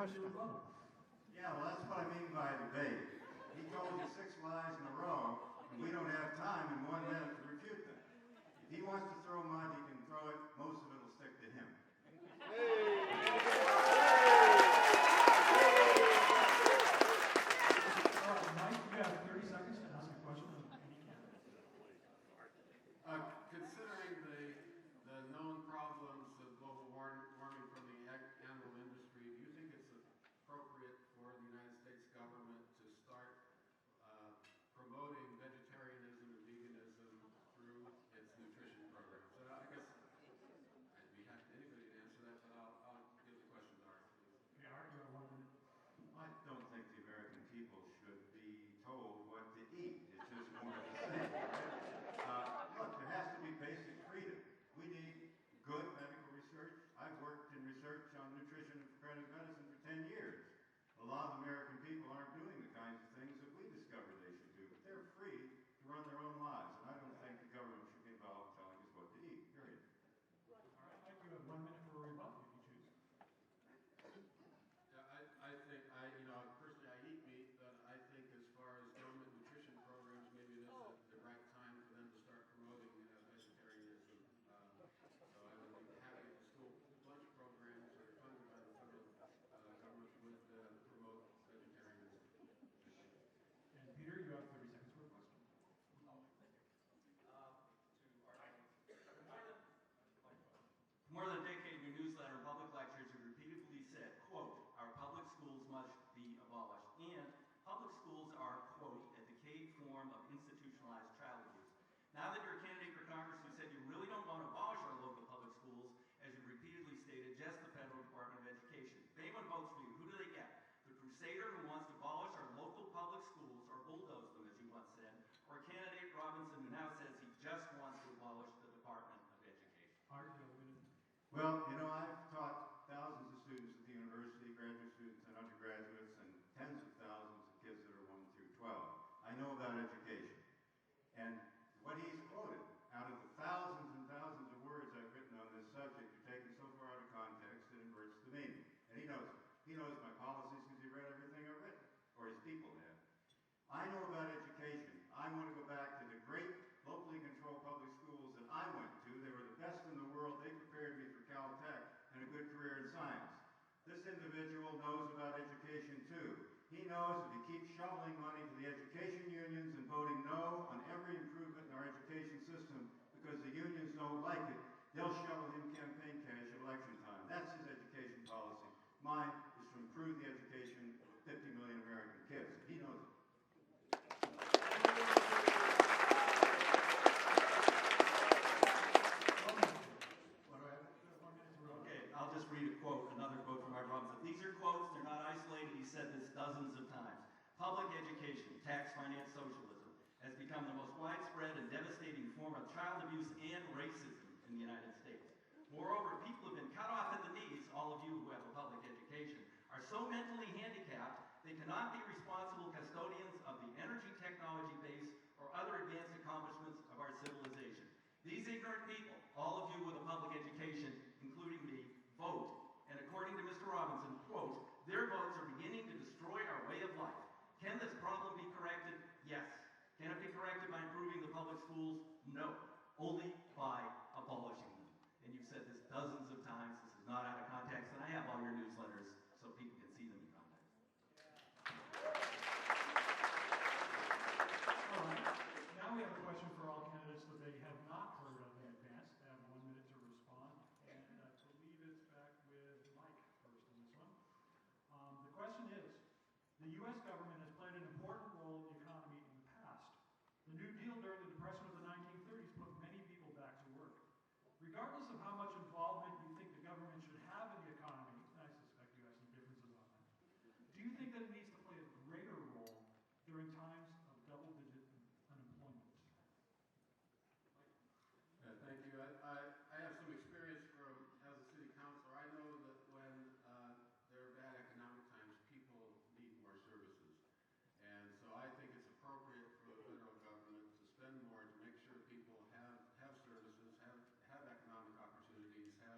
question. Yeah, well, that's what I mean by debate. He told you 6 lies in a row, and we don't have time in 1 minute to refute them. If he wants to throw mud, he can throw it. Most of it will stick to him. Mike, you have 30 seconds to ask a question. Considering the known problems of global warming from the animal industry, do you think it's appropriate for the United States government to start promoting vegetarianism and veganism through its nutrition programs? And I guess I'd be happy to anybody to answer that, but I'll give the question to Art, please. Okay, Art, you have 1 minute. I don't think the American people should be told what to eat. It's just more of the same. Look, there has to be basic freedom. We need good medical research. I've worked in research on nutrition and preventive medicine for 10 years. A lot of American people aren't doing the kinds of things that we discovered they should do, but they're free to run their own lives, and I don't think the government should be involved telling us what to eat, period. All right, Mike, you have 1 minute for a rebuttal if you choose. Yeah, I think, personally I eat meat, but I think as far as government nutrition programs, maybe this is the right time for them to start promoting vegetarianism. So I would be happy if the school lunch programs that are funded by the federal government would promote vegetarianism. And Peter, you have 30 seconds for a question. For more than a decade in your newsletter and public lectures, you repeatedly said, quote, our public schools must be abolished, and public schools are, quote, a decayed form of institutionalized child abuse. Now that you're a candidate for Congress who said you really don't want to abolish our local public schools, as you repeatedly stated, just the federal Department of Education. If anyone votes for you, who do they get? The crusader who wants to abolish our local public schools, or bulldoze them, as you once said, or candidate Robinson who now says he just wants to abolish the Department of Education? Art, you have 1 minute. Well, I've taught thousands of students at the university, graduate students and undergraduates, and tens of thousands of kids that are 1 through 12. I know about education. And what he's quoted, out of the thousands and thousands of words I've written on this subject, are taken so far out of context it inverts the meaning. And he knows it. He knows my policies because he read everything I've written, or his people have. I know about education. I want to go back to the great locally controlled public schools that I went to. They were the best in the world. They prepared me for Caltech and a good career in science. This individual knows about education too. He knows if he keeps shoveling money to the education unions and voting no on every improvement in our education system because the unions don't like it, they'll shovel him campaign cash at election time. That's his education policy. Mine is to improve the education of 50 million American kids. He knows it. I'll just read a quote, another quote from Art Robinson. These are quotes, they're not isolated. He said this dozens of times. Public education, tax finance socialism, has become the most widespread and devastating form of child abuse and racism in the United States. Moreover, people have been cut off at the knees, all of you who have a public education, are so mentally handicapped they cannot be responsible custodians of the energy technology base or other advanced accomplishments of our civilization. These ignorant people, all of you with a public education, including me, vote. And according to Mr. Robinson, quote, their votes are beginning to destroy our way of life. Can this problem be corrected? Yes. Can it be corrected by improving the public schools? No. Only by abolishing them. And you've said this dozens of times. This is not out of context, and I have all your newsletters so people can see them in context. All right. Now we have a question for all candidates that they have not heard of in advance. They have 1 minute to respond, and I believe it's back with Mike first on this one. The question is, the U.S. government has played an important role in the economy in the past. The New Deal during the Depression of the 1930s put many people back to work. Regardless of how much involvement you think the government should have in the economy, and I suspect you have some differences on that, do you think that it needs to play a greater role during times of double-digit unemployment? Thank you. I have some experience as a city councilor. I know that when there are bad economic times, people need more services. And so I think it's appropriate for the federal government to spend more to make sure people have services, have economic opportunities, have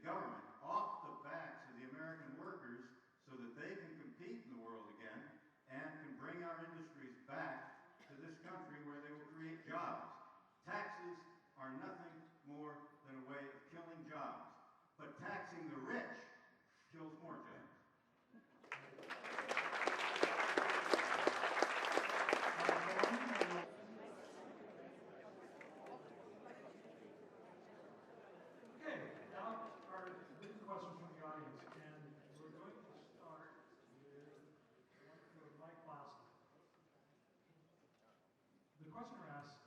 government off the backs of the American workers so that they can compete in the world again and can bring our industries back to this country where they will create jobs. Taxes are nothing more than a way of killing jobs. But taxing the rich kills more jobs. Okay, now our written questions from the audience, and we're going to start with one for Mike Beilstein. The questioner asks,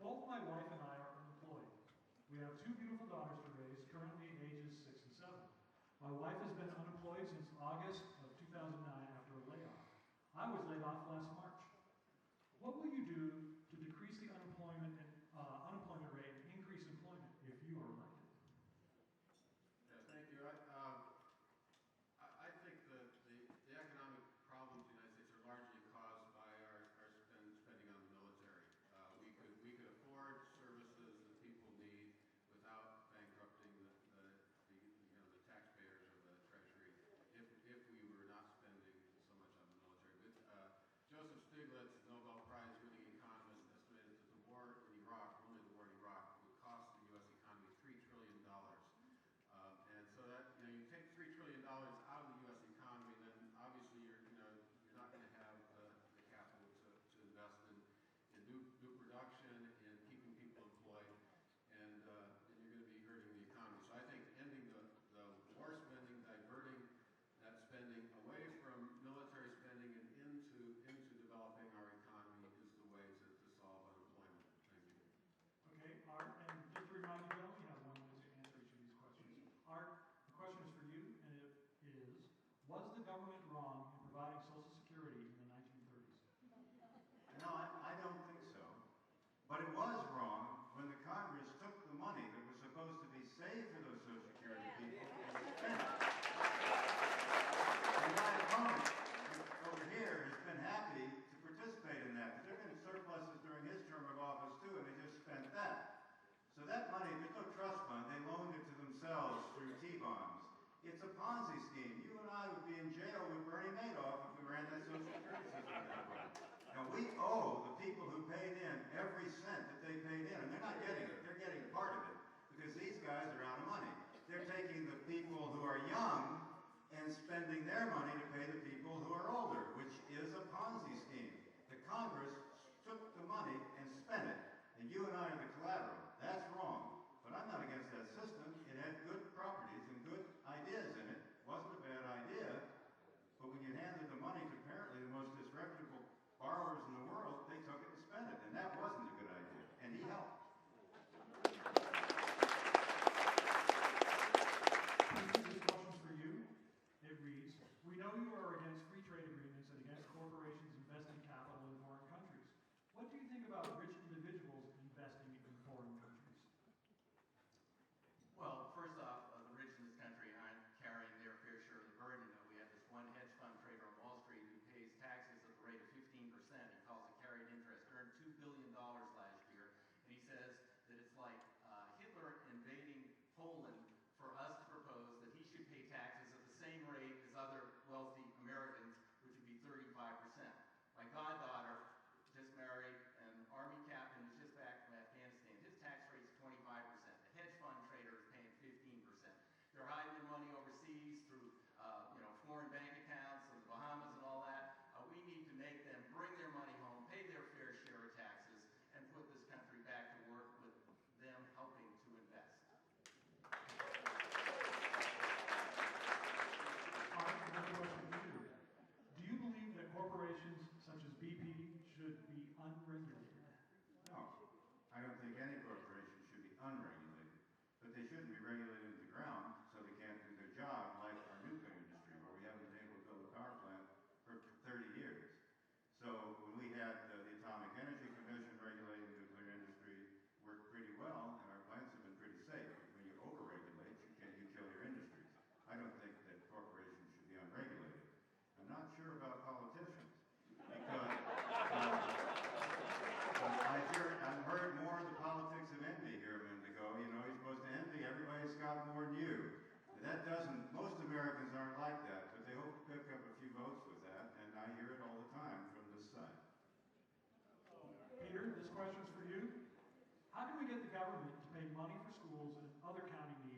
both my wife and I are unemployed. We have two beautiful daughters to raise, currently ages 6 and 7. My wife has been unemployed since August of 2009 after a layoff. I was laid off last March. What will you do to decrease the unemployment rate and increase employment if you are elected? Yeah, thank you. I think that the economic problems in the United States are largely caused by our spending on the military. We could afford services that people need without bankrupting the taxpayers or the treasury if we were not spending so much on the military. Joseph Stiglitz, Nobel Prize winning economist, estimated that the war in Iraq, only the war in Iraq, would cost the U.S. economy $3 trillion. And so that, you take $3 trillion out of the U.S. economy, then obviously you're not going to have the capital to invest in new production, in keeping people employed, and you're going to be hurting the economy. So I think ending the war spending, diverting that spending away from military spending and into developing our economy is the way to solve unemployment. Thank you. Okay, Art, and just to remind you, we only have 1 minute to answer each of these questions. Art, the question is for you, and it is, was the government wrong in providing Social Security in the 1930s? No, I don't think so. But it was wrong when the Congress took the money that was supposed to be saved for those Social Security people and spent it. And my opponent over here has been happy to participate in that. There have been surpluses during his term of office too, and they just spent that. So that money, there's no trust fund. They loaned it to themselves through T-bonds. It's a Ponzi scheme. You and I would be in jail with Bernie Madoff if we ran that Social Security system that way. Now, we owe the people who paid in every cent that they paid in, and they're not getting it. They're getting part of it because these guys are out of money. They're taking the people who are young and spending their money to pay the people who are older, which is a Ponzi scheme. The Congress took the money and spent it, and you and I are the collateral. That's wrong. But I'm not against that system. It had good properties and good ideas in it. It wasn't a bad idea. But when you handed the money to apparently the most disreputable borrowers in the world, they took it and spent it. And that wasn't a good idea. And he helped. This question's for you. It reads, we know you are against free trade agreements and against corporations investing capital in foreign countries. government to pay money for schools and other county needs